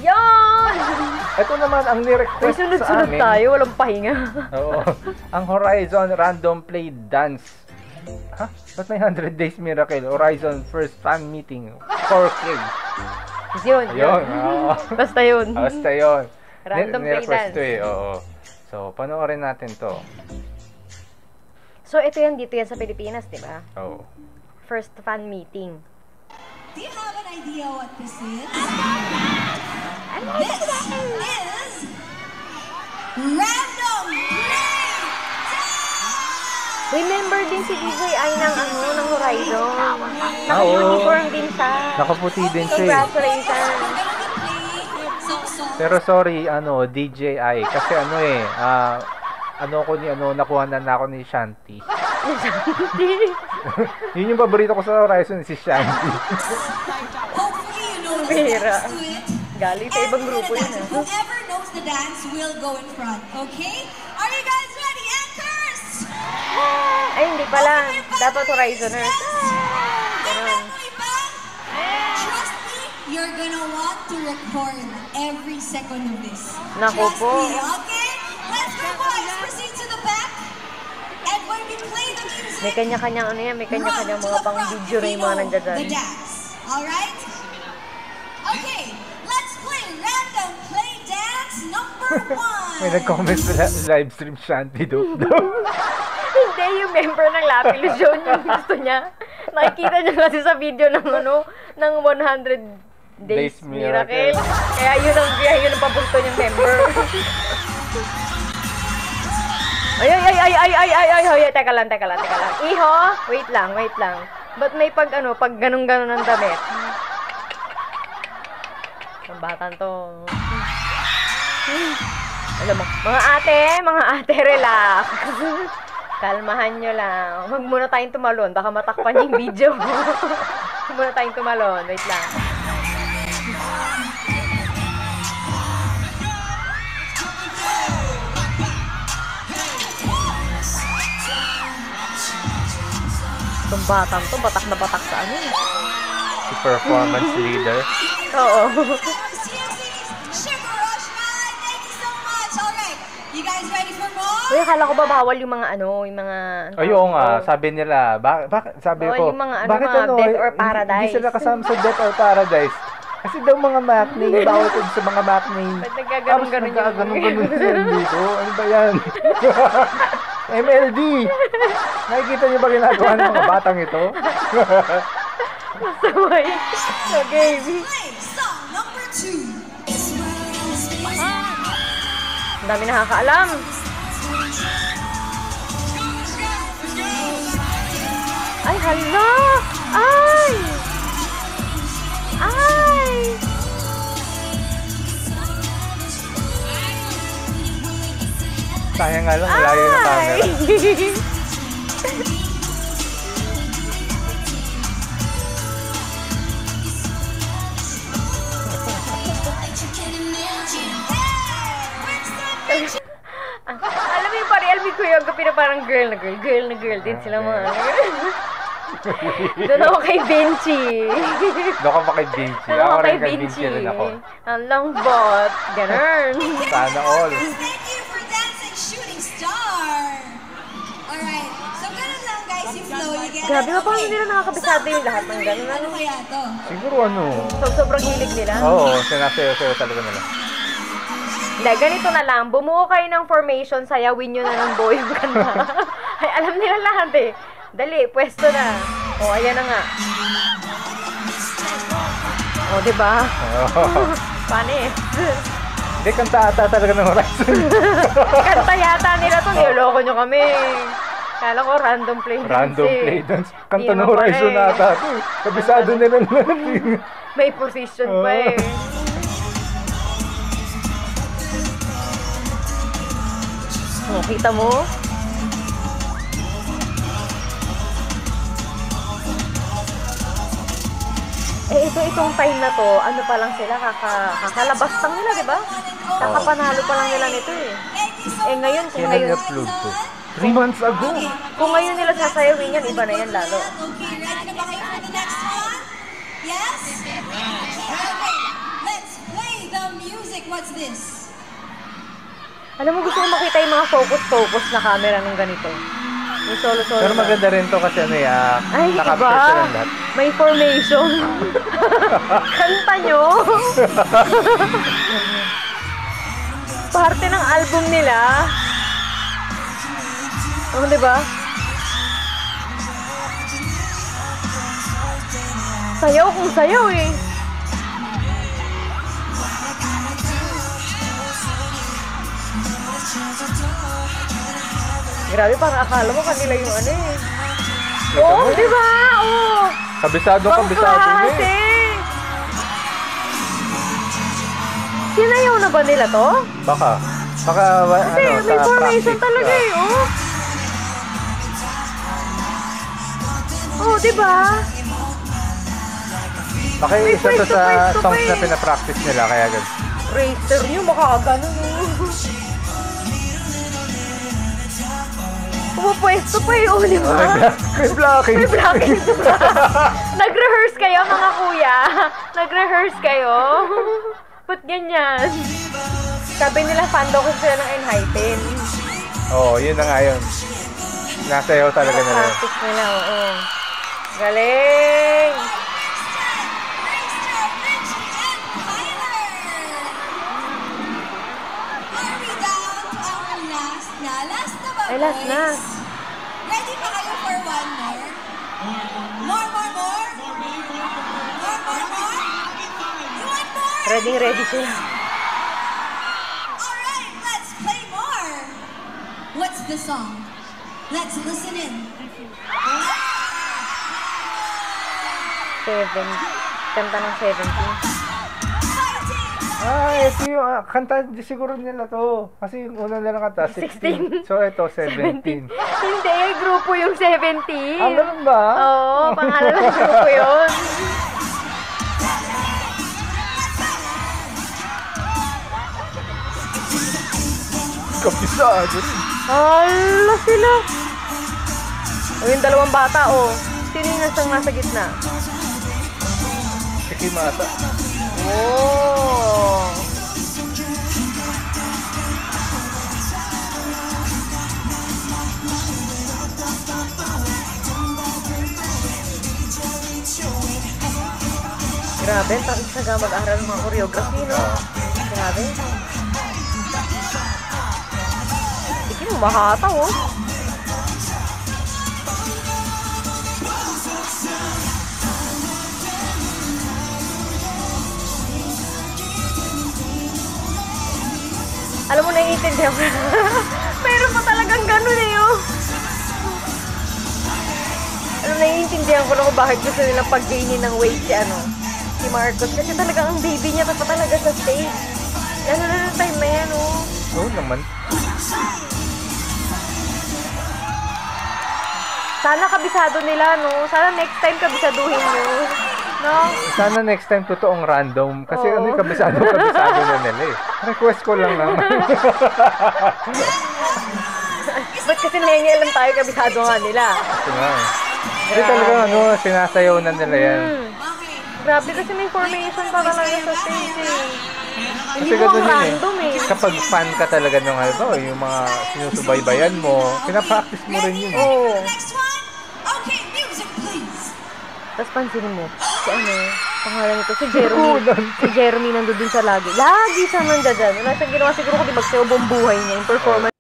Yan! Ito naman ang May ni-request sa sunod-sunod amin. tayo, walang pahinga. Oo. Ang Horizon Random Play Dance. Ha? Ba't may 100 Days Miracle? Horizon First Fan Meeting. 4K. Yun. Ayun. Oo. Basta yun. Basta yun. Random Play Ni-request Dance. to eh. Oo. So, panoorin natin to. So, ito yan, dito yan sa Pilipinas, di ba? Oo. First fan meeting. Do you have an idea what this is? Ano This is Random Play Dance! Remember din si DJI ng Horizon. Oo. Naka-uniform din siya. Nakaputi din siya eh. Congratulations. We're gonna be playing some songs. Pero sorry, DJI. Kasi nakuha na ako ni Shanti. Yun yung paborito ko sa Horizon, si Shanti. Hopefully you know the Pera. steps to it. Galing sa ibang grupo yun. Whoever knows the dance will go in front, okay? Are you guys ready? Anchors! Ay, hindi pala. Dapat Horizoners. Ganun. Trust me, you're gonna want to record every second of this. Naku Trust po. me, okay? Let's go, boys. Proceed to the back. And when we play the music, May kanya-kanyang may kanya-kanyang run to mga the pang front video if na you yung mga know nandiyan dyan. the dance. Alright? Okay, let's play Random Play Dance number 1. May nag-comment sa live stream, Shanti dope daw. Hindi, yung member ng Lapi Luzon yung gusto niya. Nakikita niya kasi sa video ng ng 100 Days Miracle. Kaya yun ang paborito niyang member. Ay, teka lang. Iho, wait lang. Ba't may pag ganun-ganun ng damit? Ang batan to. Alam mo, mga ate, relax. Kalmahan nyo lang. Huwag muna tayong tumalon. Baka matakpan yung video. Huwag muna tayong tumalon. Wait lang. Itong batang to, batak na batak sa ano. Si performance leader. Oo. Sugar Rush Man, thank you so much. Alright, you guys ready for more? Uy, akala ko ba bawal yung mga Ay, oo nga, sabi nila, sabi Bawal ko, yung mga bakit Death or hindi Paradise. sila kasama sa Death or Paradise? Kasi daw mga matinee, bawal ko sa mga matinee. Ba't nagkaganon-ganon yung... Nagkaganon sila dito? Ano ba yan? MLD! Nakikita niyo ba ginagawa ng mga batang ito? Sabay. Okay. Play song number 2. Ang dami nakakaalam. Ay, hala! Ay! Sayang nga lang, malayo na camera. Alam mo yung pare-LB ko yung parang girl na girl din sila mga Doon ako kay Benchy. Doon ka pa kay Benchy. Doon ako kay kay Benchy. rin ako. Ang langbot. Ganun. Sana all. Thank you for dancing, Shooting Star. Alright, so ganun lang guys yung flow. You get Grabe it? ba paano nila nakakabisado yung lahat ng ganun? Ano kaya to? Siguro ano? Sobrang hilig nila. Oo, sinasayo-sayo talaga nila. Hindi, ganito na lang. Bumuo kayo ng formation, sayawin nyo na ng buo yung kanta. Ay, alam nila lahat eh. Dali, pwesto na. O, ayan na nga. O, diba? Paano eh? Hindi, kanta ata talaga ng Horizon. Kanta yata nila to. Niloloko nyo kami. Kala ko random play dance Random eh. play dance. Kanta Hindi ng naman Horizon pala eh. ata. Kabisado nila natin. May position pa eh. O, kita mo? Itong time na to, ano pa lang sila, kakalabas lang nila, di ba? Kakapanalo pa lang nila nito eh. Ngayon, kung Kailan ngayon, i-upload to? 3 months ago. kung ngayon nila sasayawin yan, iba na yan lalo. Okay, ready na ba kayo for the next one? Yes? Okay, let's play the what's this? Alam mo, gusto ko makita yung mga focus-focus na camera ng ganito. Yung solo-solo. Pero maganda rin to kasi ay, nakapit iba. silang lahat. May formation. Kanta nyo. Parte ng album nila. Oh, diba? Sayaw kung sayaw eh. Grabe, parang akala mo kanila yung ano eh. Oo, di ba? Oo. Kabisado Pangklase. eh. Sinayaw na ba nila to? Baka Kasi may formation practice talaga ka. eh, oh. Oh, di ba? Baka May isa to pwesto sa pa songs eh. na pinapractice nila, kaya ganun. Racer nyo, makakaganon eh. Pumapwesto pa eh, oh, di ba? May blocking. May blocking pa. Nag-rehearse kayo, mga kuya? Nag-rehearse kayo? Ba't ganyan? Sabi nila, fan daw kasi sila ng Enhypen. Oo, yun na nga yun. Nasayaw talaga nila. Practice nila, oo. Galing! Ay, last na. Ready pa kayo for one more? More? You want more? Ready sila. Alright, let's play more. What's the song? Let's listen in. 7. Kanta ng 17. Ito yung kanta siguro nila to. Kasi yung una nila kanta, 16. 16. So, ito, 17. Hindi, grupo yung 17. Ganun ba? Oo, pangalan ng grupo yun. Kapisado rin. Hala sila. O yung dalawang bata, oh. Sino yung nasa gitna? Si Kimata. Oh. Grabe, tapos na mag-aral ng mga choreography, no? Grabe. Hindi mo makataw, oh. Alam mo, naiintindihan ko. Meron pa talagang ganun eh, oh. Alam, naiintindihan ko na kung bakit gusto nilang pag-gainin ng weight si Marcos. Kasi talagang ang baby niya pa talaga sa stage. Ano na time na yan, oh. Oo naman. Sana kabisado nila, no? Sana next time kabisaduhin nyo. No? Sana next time totoong random. Kasi Oo. ano yung kabisado na nila eh. Request ko lang naman. Ba't kasi nangyayang tayo kabisado nga nila? Ito nga eh. Kasi talagang sinasayaw na nila yan. Grabe kasi may formation pa talaga sa stage eh. Hindi Kasi mo ang ganun yun random eh. Kapag fan ka talaga ng yung mga sinusubaybayan mo, pinapractice mo rin yun. Oo. Next one. Okay, music please. Tapos pansinin mo, pangalan nito, si Jeremy. Si Jeremy nandun dun sa lagi. Lagi siya nandyan. Wala siyang ginawa siguro kundi magsayaw buong buhay niya. Yung performance.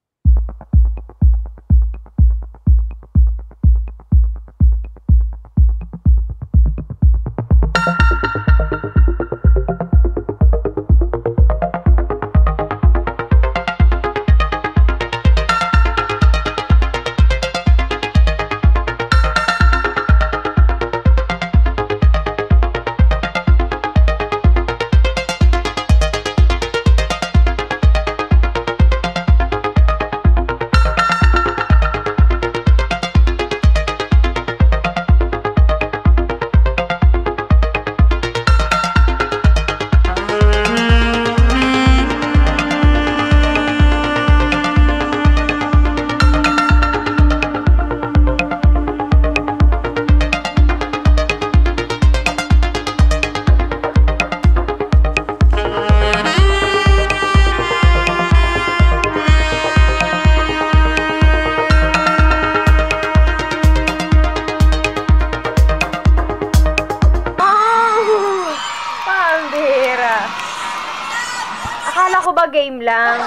Akala ko ba game lang?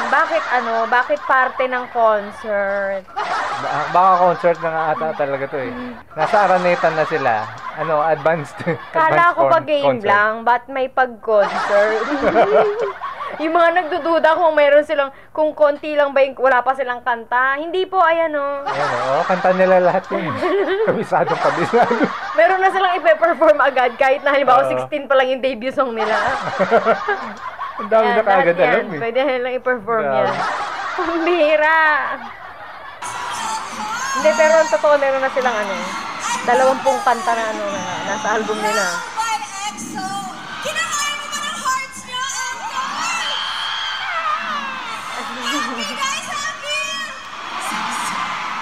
Bakit parte ng concert? Baka concert na nga ata talaga to eh. Nasa Araneta na sila. Advanced Kala ko ba game concert. lang? Ba't may pag-concert? Yung mga nagdududa kung konti lang ba wala pa silang kanta. Hindi po, ayan o. Ayan kanta nila lahat yun. Kabisado. Meron na silang ipe-perform agad kahit na halimbawa Oo. 16 pa lang yung debut song nila. Ang dami na kaagad lahat alam yan. eh. Pwede nilang i-perform Grabe. yan. Pambira! Hindi, pero ang totoo, meron na silang 20 kanta na nasa album nila. By EXO. Kinakain mo ba ng hearts niyo, Uncle? Are you guys happy?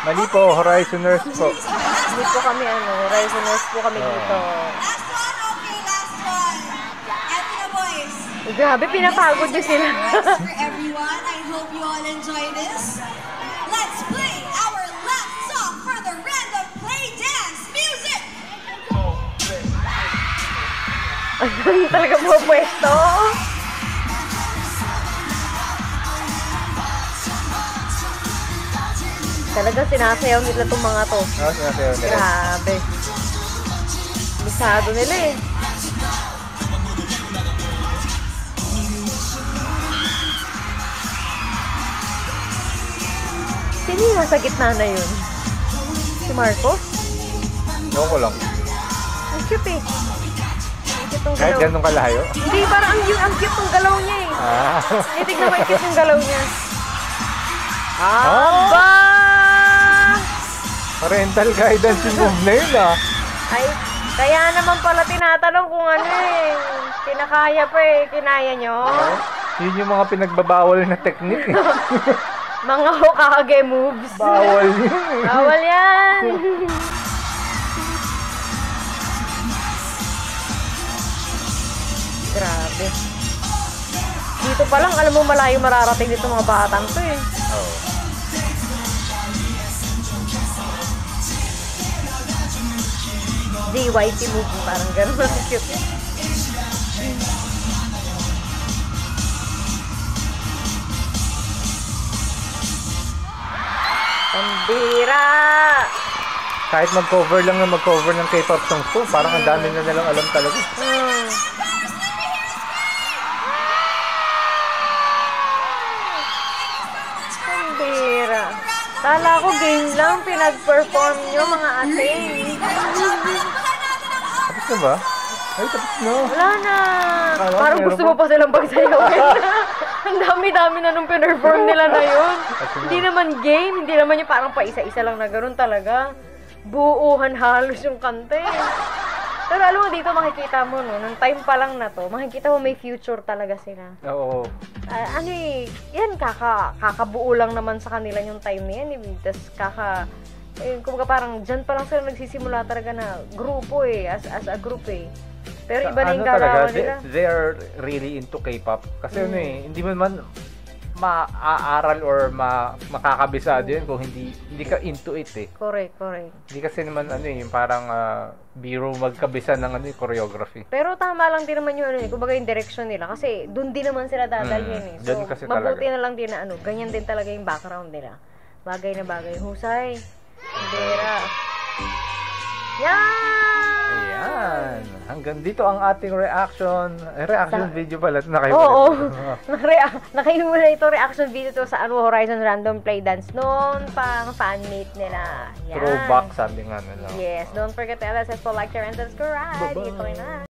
Mali po, Horizoners po. Hindi po kami, Horizoners po kami dito. Last one, okay, last one. Eto na, boys. Grabe, pinapagod niyo sila. Thanks for everyone. I hope you all enjoy this. Let's play our last song for the random play dance music. Ayun talaga po pwesto. Talagang sinasayaw nila itong mga to. Sinasayaw nila. Grabe. Bisado nila eh. Sino yung nasa gitna na yun? Si Marcos? Ewan ko lang. Ang cute eh. Ang cute ng Kahit galaw. ganun kalayo. Hindi, parang ang cute ng galaw niya eh. Ah. Tignan mo, ang cute ng galaw niya. Aba! Parental guidance yung move na yun ah. Ay, kaya naman pala tinatanong kung kinakaya pa kinaya nyo. Yun yung mga pinagbabawal na technique eh. Mga Hokage moves. Bawal yun eh. Bawal yan. Grabe. Dito pa lang, alam mo malayo mararating dito mga batang to eh. Oo. JYP move, parang gano'n. Cute. Pambira! Kahit mag-cover lang na mag-cover ng K-pop songs po, parang ang dami na nilang alam talaga. Pambira. Kala ko game lang, pinag-perform nyo mga ating. Tapos na ba? Ay, tapos na. Wala na. Kala ko Parang meron gusto pa. mo pa silang pagsayawin. Ang dami-dami na nung pinerform nila na yun. Kasi Hindi naman game, hindi naman yung parang pa isa-isa lang na gano'n talaga. Buuhan halos yung kante. Pero alam mo dito makikita mo nung time pa lang na to, makikita mo may future talaga sila. Oo. Yan kakabuo lang naman sa kanila yung time na yan. Tapos kumbaga parang dyan pa lang sila nagsisimula talaga na grupo as a group eh. Pero iba na yung galawan nila. They are really into K-pop. Kasi hindi mo naman maaaral or makakabisado yun kung hindi ka into it eh. Correct. Hindi kasi naman yung parang biro magkabisa ng choreography. Pero tama lang din naman yung kumbaga yung direction nila kasi doon din naman sila dadalhin eh. So, Doon kasi mabuti talaga. na lang din na ganyan din talaga yung background nila. Bagay na bagay. Husay. Bandera. Yan! Ayan. Hanggang dito ang ating reaction video pala. Oo. Nakaiwala ito reaction video to sa Horizon Random Play Dance noon pang fan meet nila. Yan. Throwback sabi nga nila. Yes. Don't forget to like, share, and subscribe. Bye-bye. Ito na.